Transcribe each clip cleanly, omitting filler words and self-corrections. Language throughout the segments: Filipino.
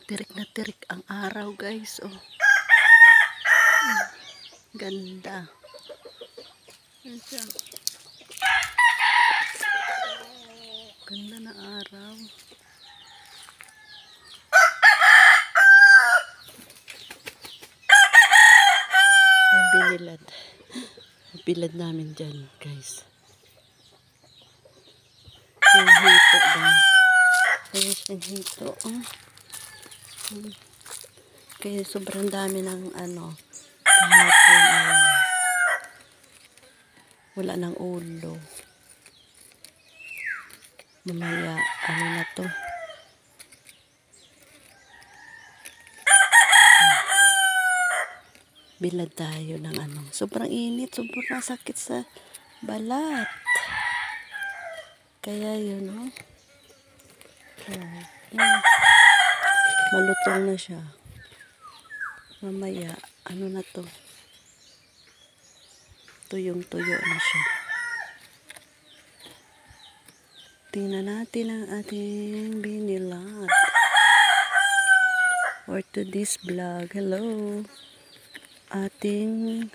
Tirik na tirik ang araw, guys. Oh. Ganda. Ganda na araw. Ay, binilad. Bilad namin dyan, guys. Yung hito ba? Ayos yung hito. Kaya sobrang dami ng kahapon. Wala ng ulo. Mamaya, na to? Bilad tayo ng sobrang init, sobrang sakit sa balat. Kaya yun, malutong na siya. Mamaya, na to? Tuyong-tuyo na siya. Tingnan natin ang ating binilad. For today's vlog. Hello. Ating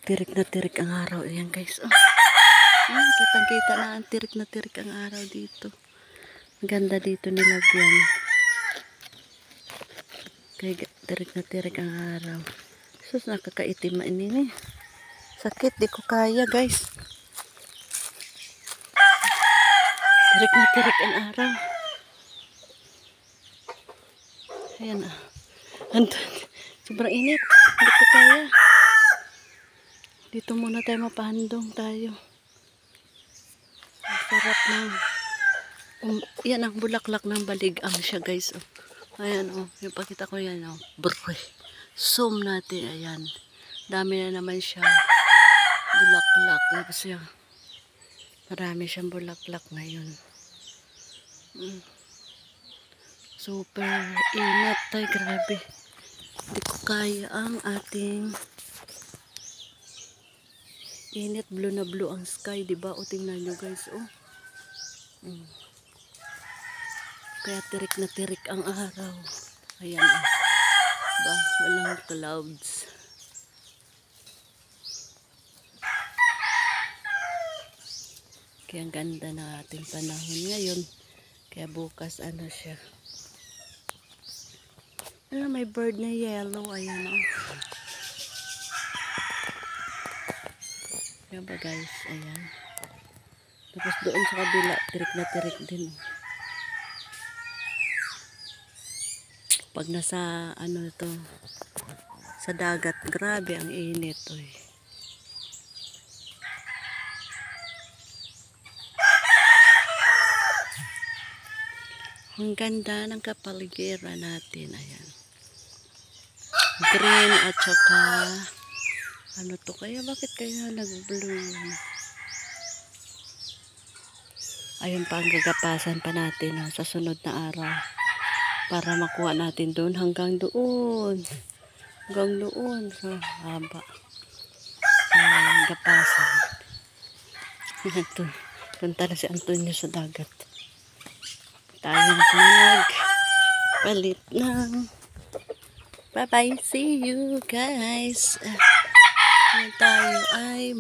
tirik na tirik ang araw. Ayan, guys. Kitang-kita na ang tirik na tirik ang araw dito. Ganda dito nilagyan. Kaya tirik na tirik ang araw. Sus, nakakaitim na ini. Sakit, di ko kaya, guys. Tirik na tirik ang araw. Ayan ah. Sobrang init. Hindi ko kaya. Dito muna tayo mapahandong tayo. Sarap na. Yan ang bulaklak ng baligang siya, guys. Ayan yung pakita ko yan. Zoom natin. Ayan. Dami na naman siya. Bulaklak. Kasi marami siyang bulaklak ngayon. Super init tayo. Grabe. Hindi ko kaya ang ating init. Blue na blue ang sky. Diba? O tingnan nyo, guys. Kaya tirik na tirik ang araw. Ayan. Ba? Walang clouds. Kaya ang ganda na ating panahon ngayon. Kaya bukas siya. May bird na yellow. Ayan Kaya ba, guys? Ayan. Tapos doon sa kabila, tirik na tirik din. Pag nasa sa dagat, grabe ang init. Ang ganda ng kapaligiran natin. Ayan. Green at saka to kaya? Bakit kaya nag-blue? Ayun pa ang gagapasan pa natin sa sunod na araw. Para makuha natin doon hanggang doon. Hanggang doon sa haba. Gapasan. Punta na si Antonio sa dagat. Tayo na palit ng. Bye bye. See you guys. Tayo ay